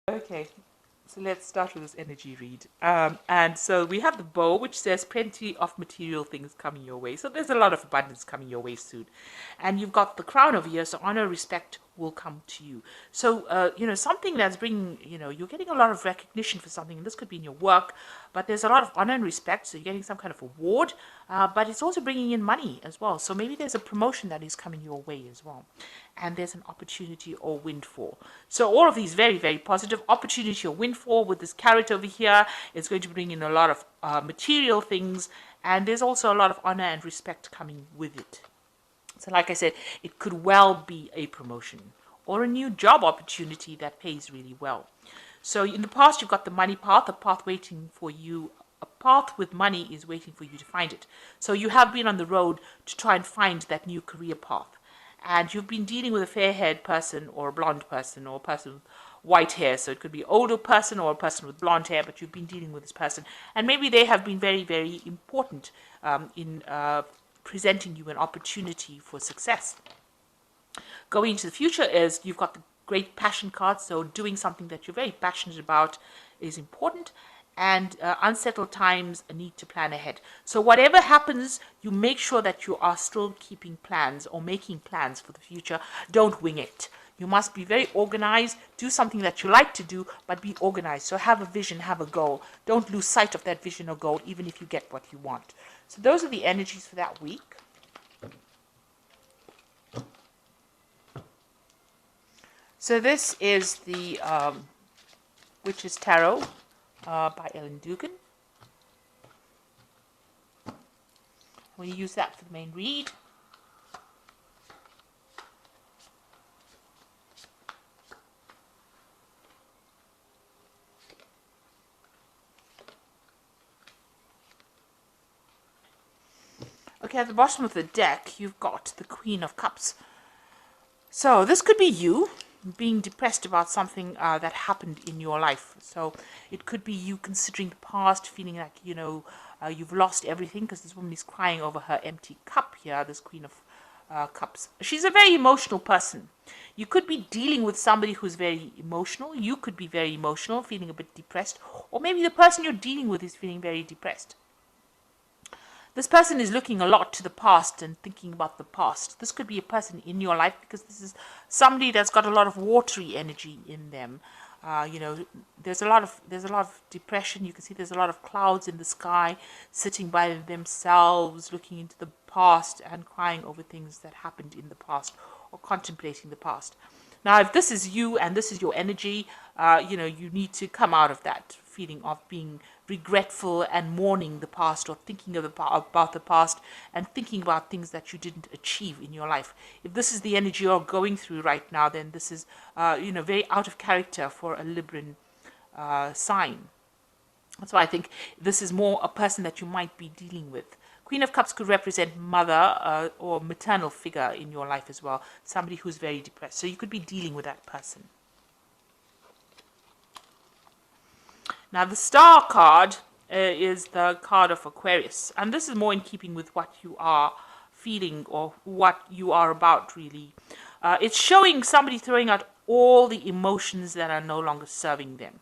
Okay, so let's start with this energy read. And so we have the bow, which says plenty of material things coming your way. So there's a lot of abundance coming your way soon. And you've got the crown over here, so honor, respect will come to you. So, something that's bringing, you're getting a lot of recognition for something. And this could be in your work, but there's a lot of honor and respect. So you're getting some kind of award, but it's also bringing in money as well. So maybe there's a promotion that is coming your way as well. And there's an opportunity or windfall. So all of these very, very positive. Opportunity or windfall with this carrot over here is going to bring in a lot of material things, and there's also a lot of honor and respect coming with it. So like I said, it could well be a promotion or a new job opportunity that pays really well. So in the past, you've got the money path, a path waiting for you. A path with money is waiting for you to find it. So you have been on the road to try and find that new career path. And you've been dealing with a fair-haired person or a blonde person or a person with white hair. So it could be an older person or a person with blonde hair, but you've been dealing with this person. And maybe they have been very, very important in presenting you an opportunity for success. Going into the future is you've got the great passion card. So doing something that you're very passionate about is important. And unsettled times need to plan ahead. So whatever happens, you make sure that you are still keeping plans or making plans for the future. Don't wing it. You must be very organized, do something that you like to do, but be organized. So have a vision, have a goal. Don't lose sight of that vision or goal, even if you get what you want. So those are the energies for that week. So this is the Witch's Tarot by Ellen Dugan. We use that for the main read. Okay, at the bottom of the deck, you've got the Queen of Cups. So this could be you being depressed about something that happened in your life. So it could be you considering the past, feeling like, you've lost everything, because this woman is crying over her empty cup here, this Queen of Cups. She's a very emotional person. You could be dealing with somebody who's very emotional. You could be very emotional, feeling a bit depressed. Or maybe the person you're dealing with is feeling very depressed. This person is looking a lot to the past and thinking about the past. This could be a person in your life, because this is somebody that's got a lot of watery energy in them. There's a lot of depression. You can see there's a lot of clouds in the sky, sitting by themselves, looking into the past and crying over things that happened in the past or contemplating the past. Now, if this is you and this is your energy, you need to come out of that feeling of being regretful and mourning the past, or thinking about the past and thinking about things that you didn't achieve in your life. If this is the energy you're going through right now, then this is, very out of character for a Libran sign. That's why I think this is more a person that you might be dealing with. Queen of Cups could represent mother or maternal figure in your life as well. Somebody who's very depressed. So you could be dealing with that person. Now the Star card is the card of Aquarius. And this is more in keeping with what you are feeling or what you are about, really. It's showing somebody throwing out all the emotions that are no longer serving them.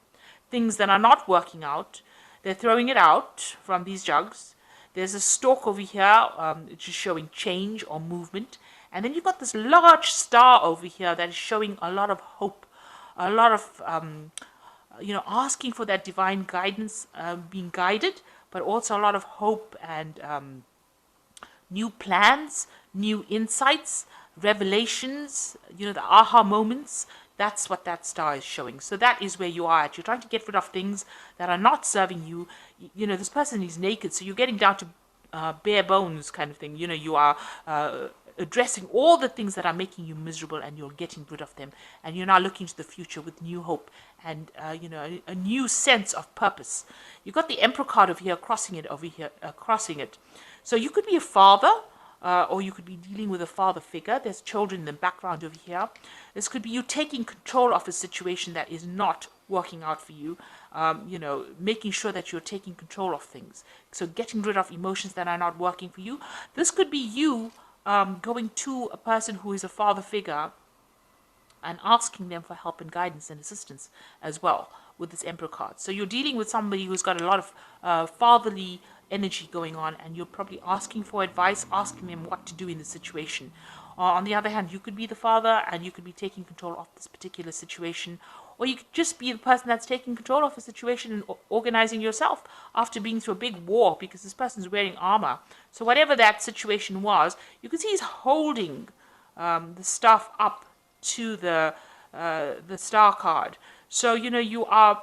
Things that are not working out, they're throwing it out from these jugs. There's a stalk over here, which is showing change or movement. And then you've got this large star over here that is showing a lot of hope, a lot of, asking for that divine guidance, being guided, but also a lot of hope and new plans, new insights, revelations, the aha moments. That's what that star is showing. So that is where you are at. You're trying to get rid of things that are not serving you. This person is naked, so you're getting down to bare bones kind of thing. You are addressing all the things that are making you miserable, and you're getting rid of them. And you're now looking to the future with new hope and, a new sense of purpose. You've got the Emperor card over here, crossing it. So you could be a father, or you could be dealing with a father figure. There's children in the background over here. This could be you taking control of a situation that is not working out for you, making sure that you're taking control of things. So getting rid of emotions that are not working for you. This could be you going to a person who is a father figure and asking them for help and guidance and assistance as well with this Emperor card. So you're dealing with somebody who's got a lot of fatherly energy going on, and you're probably asking for advice, asking them what to do in the situation. On the other hand, you could be the father and you could be taking control of this particular situation, or you could just be the person that's taking control of the situation and organizing yourself after being through a big war, because this person's wearing armor. So whatever that situation was, you can see he's holding the stuff up to the star card. So you are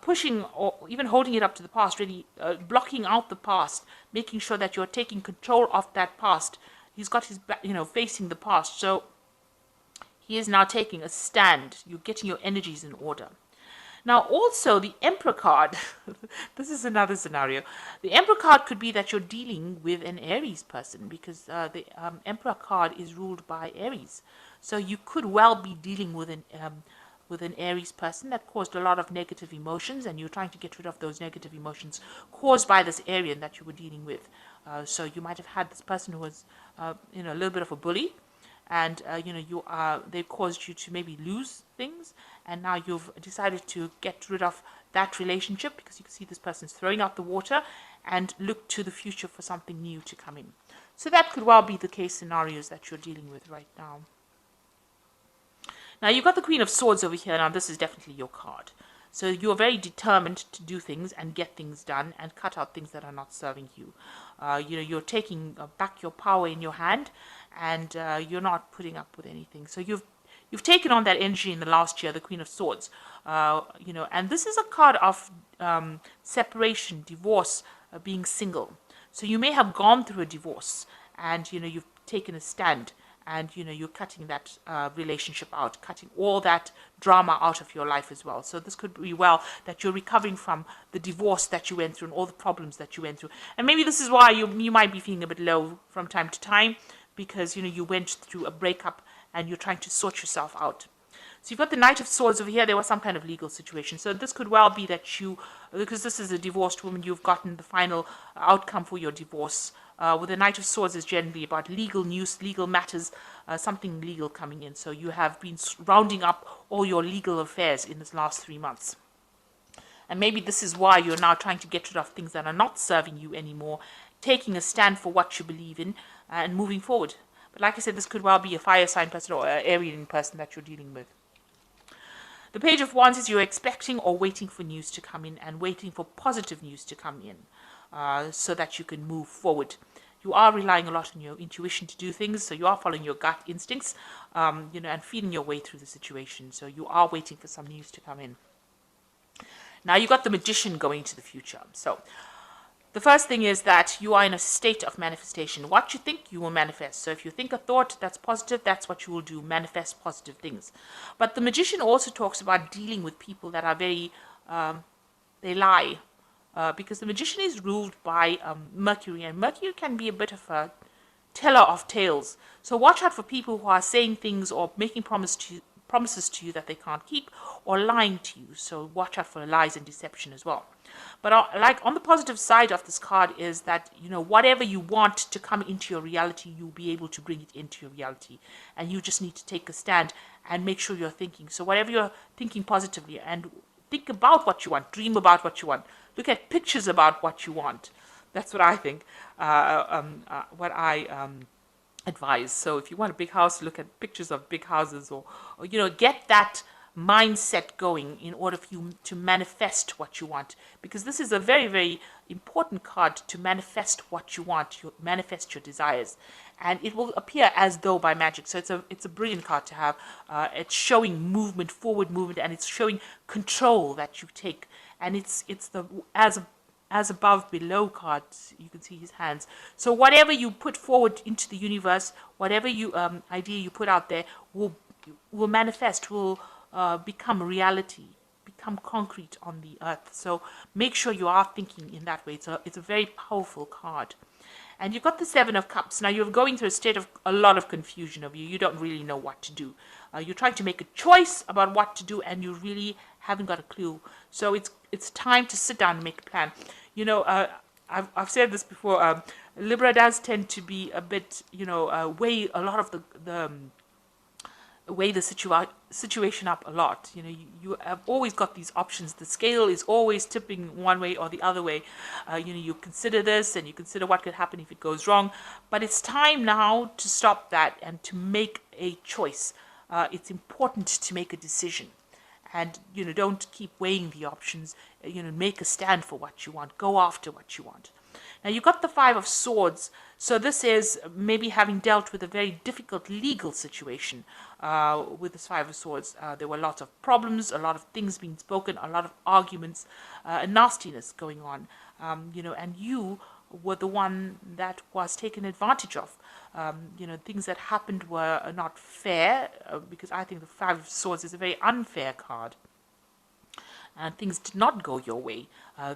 pushing or even holding it up to the past, really blocking out the past, making sure that you're taking control of that past. He's got his back, facing the past. So he is now taking a stand. You're getting your energies in order. Now, also the Emperor card, this is another scenario. The Emperor card could be that you're dealing with an Aries person, because the Emperor card is ruled by Aries. So you could well be dealing with an Aries person that caused a lot of negative emotions, and you're trying to get rid of those negative emotions caused by this Arian that you were dealing with. So you might have had this person who was, a little bit of a bully, and they caused you to maybe lose things, and now you've decided to get rid of that relationship, because you can see this person's throwing out the water and look to the future for something new to come in. So that could well be the case scenarios that you're dealing with right now. Now you've got the Queen of Swords over here. Now this is definitely your card. So you're very determined to do things and get things done and cut out things that are not serving you. You're taking back your power in your hand, and you're not putting up with anything. So you've taken on that energy in the last year, the Queen of Swords. And this is a card of separation, divorce, being single. So you may have gone through a divorce, and you've taken a stand, and you're cutting that relationship out, cutting all that drama out of your life as well. So this could be well that you're recovering from the divorce that you went through and all the problems that you went through. And maybe this is why you might be feeling a bit low from time to time, because you went through a breakup and you're trying to sort yourself out. So you've got the Knight of Swords over here. There was some kind of legal situation. So this could well be that because this is a divorced woman, you've gotten the final outcome for your divorce. With the Knight of Swords is generally about legal news, legal matters, something legal coming in. So you have been rounding up all your legal affairs in this last 3 months. And maybe this is why you're now trying to get rid of things that are not serving you anymore, taking a stand for what you believe in, and moving forward. But like I said, this could well be a fire sign person or an Arian person that you're dealing with. The Page of Wands is you're expecting or waiting for news to come in, and waiting for positive news to come in, so that you can move forward. You are relying a lot on your intuition to do things, so you are following your gut instincts, and feeling your way through the situation. So you are waiting for some news to come in. Now you've got the Magician going to the future. So the first thing is that you are in a state of manifestation. What you think, you will manifest. So if you think a thought that's positive, that's what you will do, manifest positive things. But the Magician also talks about dealing with people that are very, they lie. Because the Magician is ruled by Mercury, and Mercury can be a bit of a teller of tales. So watch out for people who are saying things or making promises to you that they can't keep, or lying to you. So watch out for lies and deception as well. But like on the positive side of this card is that whatever you want to come into your reality, you'll be able to bring it into your reality, and you just need to take a stand and make sure you're thinking. So whatever you're thinking positively, and think about what you want, dream about what you want, look at pictures about what you want. That's what I think. What I advise. So if you want a big house, look at pictures of big houses, or get that mindset going in order for you to manifest what you want, because this is a very, very important card to manifest what you want, manifest your desires, and it will appear as though by magic. So it's a brilliant card to have. It's showing movement, forward movement, and it's showing control that you take, and it's the as above below cards. You can see his hands. So whatever you put forward into the universe, whatever idea you put out there will manifest, will become reality, become concrete on the earth. So make sure you are thinking in that way. It's a very powerful card. And you've got the Seven of Cups. Now you're going through a state of a lot of confusion of you. You don't really know what to do. You're trying to make a choice about what to do, and you really haven't got a clue. So it's time to sit down and make a plan. I've said this before. Libra does tend to be a bit, weigh a lot of weigh the situation up a lot. You have always got these options. The scale is always tipping one way or the other way. You consider this and you consider what could happen if it goes wrong. But it's time now to stop that and to make a choice. It's important to make a decision. And, don't keep weighing the options. Make a stand for what you want. Go after what you want. Now, you got the Five of Swords. So this is maybe having dealt with a very difficult legal situation with this Five of Swords. There were lots of problems, a lot of things being spoken, a lot of arguments, and nastiness going on. And you were the one that was taken advantage of. Things that happened were not fair, because I think the Five of Swords is a very unfair card. And things did not go your way.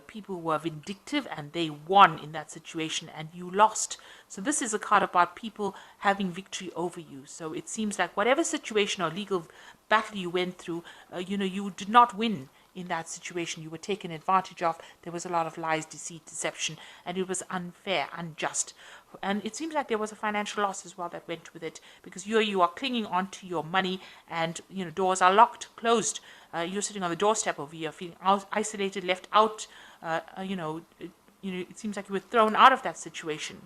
People were vindictive and they won in that situation and you lost. So this is a card about people having victory over you. So it seems like whatever situation or legal battle you went through, you did not win in that situation. You were taken advantage of. There was a lot of lies, deceit, deception, and it was unfair, unjust. And it seems like there was a financial loss as well that went with it, because you are clinging on to your money and doors are locked, closed. You're sitting on the doorstep over here, feeling isolated, left out. It seems like you were thrown out of that situation.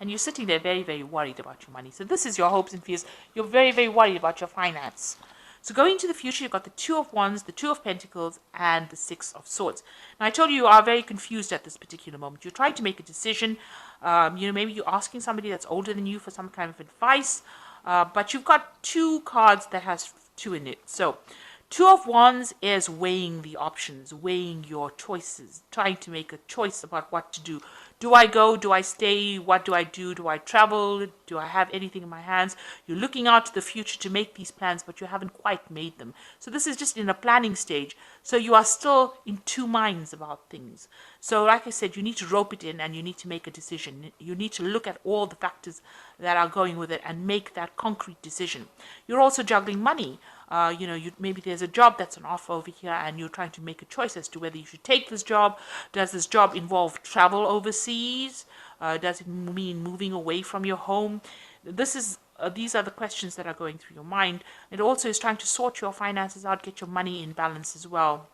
And you're sitting there very, very worried about your money. So this is your hopes and fears. You're very, very worried about your finance. So going into the future, you've got the Two of Wands, the Two of Pentacles, and the Six of Swords. Now, I told you are very confused at this particular moment. You're trying to make a decision. Maybe you're asking somebody that's older than you for some kind of advice. But you've got two cards that has two in it. So Two of Wands is weighing the options, weighing your choices, trying to make a choice about what to do. Do I go? Do I stay? What do I do? Do I travel? Do I have anything in my hands? You're looking out to the future to make these plans, but you haven't quite made them. So this is just in a planning stage. So you are still in two minds about things. So like I said, you need to rope it in and you need to make a decision. You need to look at all the factors that are going with it and make that concrete decision. You're also juggling money. Maybe there's a job that's an offer over here and you're trying to make a choice as to whether you should take this job. Does this job involve travel overseas? Does it mean moving away from your home? These are the questions that are going through your mind. It also is trying to sort your finances out, get your money in balance as well.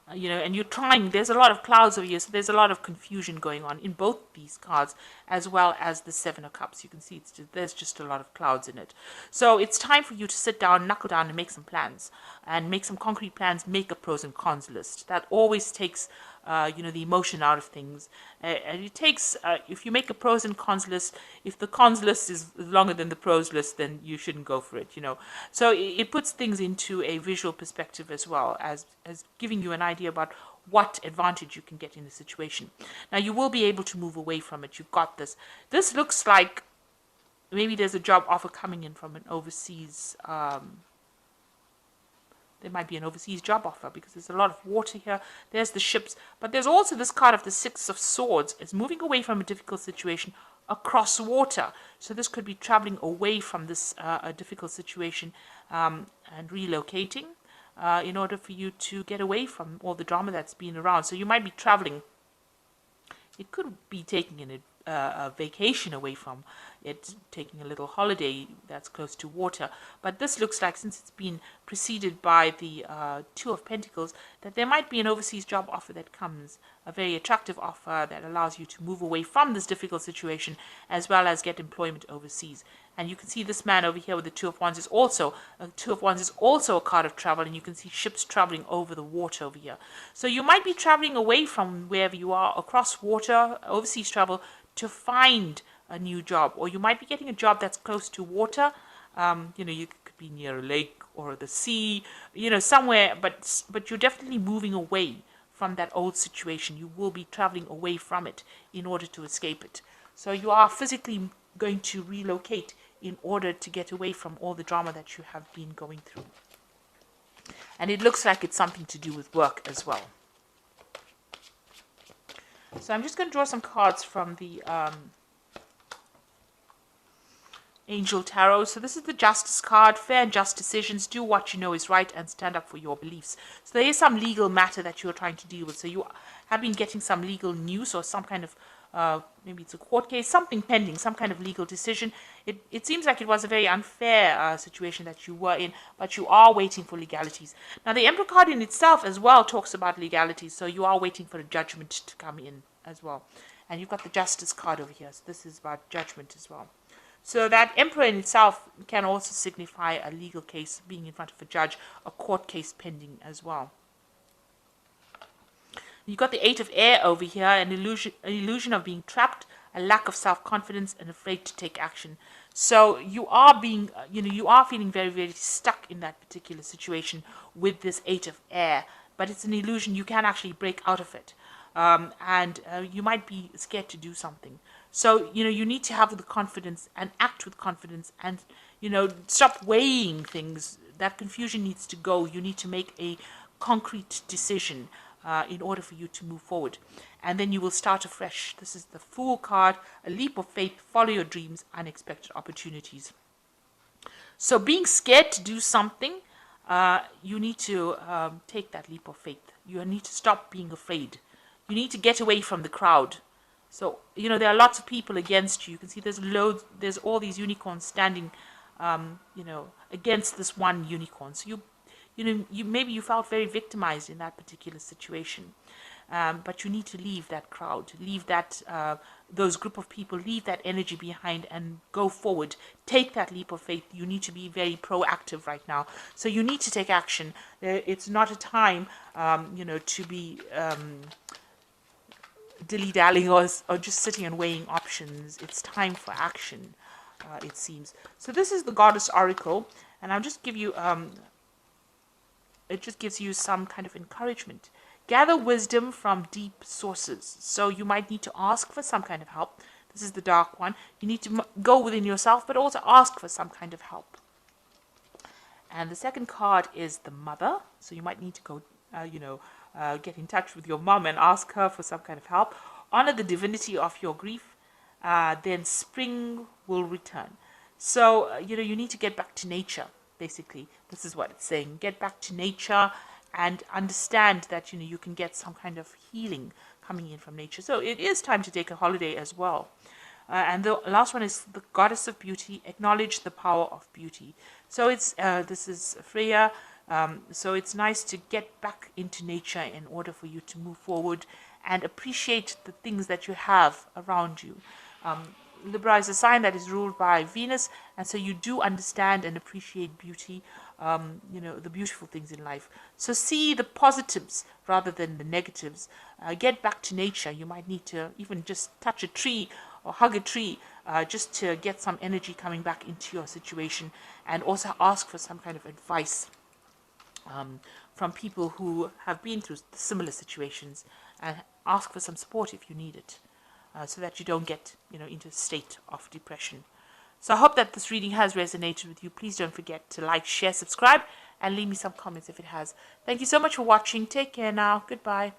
And you're trying, there's a lot of clouds over here, so there's a lot of confusion going on in both these cards, as well as the Seven of Cups. You can see there's just a lot of clouds in it. So it's time for you to sit down, knuckle down, and make some plans, and make some concrete plans, make a pros and cons list. That always takes, the emotion out of things. And it takes, if you make a pros and cons list, if the cons list is longer than the pros list, then you shouldn't go for it, So it puts things into a visual perspective as well, as giving you an idea about what advantage you can get in the situation. Now, you will be able to move away from it. You've got this. This looks like maybe there's a job offer coming in from an overseas there might be an overseas job offer, because there's a lot of water here. There's the ships, but there's also this card of the Six of Swords. It's moving away from a difficult situation across water. So this could be traveling away from this difficult situation and relocating in order for you to get away from all the drama that's been around. So you might be traveling. It could be taking a vacation away from it, taking a little holiday that's close to water. But this looks like, since it's been preceded by the Two of Pentacles, that there might be an overseas job offer that comes, a very attractive offer that allows you to move away from this difficult situation, as well as get employment overseas. And you can see this man over here with the Two of Wands is also a card of travel, and you can see ships traveling over the water over here. So you might be traveling away from wherever you are, across water, overseas travel, to find a new job. Or you might be getting a job that's close to water. You could be near a lake or the sea, somewhere, but you're definitely moving away from that old situation. You will be traveling away from it in order to escape it. So you are physically going to relocate in order to get away from all the drama that you have been going through. And it looks like it's something to do with work as well. So I'm just going to draw some cards from the Angel Tarot. So this is the Justice card. Fair and just decisions. Do what you know is right and stand up for your beliefs. So there is some legal matter that you're trying to deal with. So you have been getting some legal news or some kind of maybe it's a court case, something pending, some kind of legal decision. It seems like it was a very unfair situation that you were in, but you are waiting for legalities. Now, the Emperor card in itself as well talks about legalities, so you are waiting for a judgment to come in as well. And you've got the Justice card over here, so this is about judgment as well. So that Emperor in itself can also signify a legal case being in front of a judge, a court case pending as well. You've got the Eight of Air over here, an illusion of being trapped, a lack of self-confidence, and afraid to take action. So you are being, you are feeling very, very stuck in that particular situation with this Eight of Air. But it's an illusion. You can actually break out of it. And you might be scared to do something. So, you need to have the confidence and act with confidence and, stop weighing things. That confusion needs to go. You need to make a concrete decision in order for you to move forward. And then you will start afresh. This is the Fool card, a leap of faith, follow your dreams, unexpected opportunities. So being scared to do something, you need to take that leap of faith. You need to stop being afraid. You need to get away from the crowd. So, there are lots of people against you. You can see there's all these unicorns standing, against this one unicorn. So maybe you felt very victimized in that particular situation. But you need to leave that crowd, leave that, those group of people, leave that energy behind and go forward. Take that leap of faith. You need to be very proactive right now. So you need to take action. It's not a time, to be dilly-dallying or just sitting and weighing options. It's time for action, it seems. So this is the Goddess Oracle, and I'll just give you, it just gives you some kind of encouragement. Gather wisdom from deep sources. So you might need to ask for some kind of help. This is the dark one. You need to go within yourself, but also ask for some kind of help. And the second card is the Mother. So you might need to go, get in touch with your mom and ask her for some kind of help. Honor the divinity of your grief. Then spring will return. So, you need to get back to nature, basically. This is what it's saying. Get back to nature and understand that, you can get some kind of healing coming in from nature. So it is time to take a holiday as well. And the last one is the Goddess of Beauty. Acknowledge the power of beauty. So this is Freya. So it's nice to get back into nature in order for you to move forward and appreciate the things that you have around you. Libra is a sign that is ruled by Venus, and so you do understand and appreciate beauty, the beautiful things in life. So see the positives rather than the negatives. Get back to nature. You might need to even just touch a tree or hug a tree just to get some energy coming back into your situation, and also ask for some kind of advice from people who have been through similar situations, and ask for some support if you need it, so that you don't get into a state of depression. So I hope that this reading has resonated with you. Please don't forget to like, share, subscribe, and leave me some comments if it has. Thank you so much for watching. Take care now. Goodbye.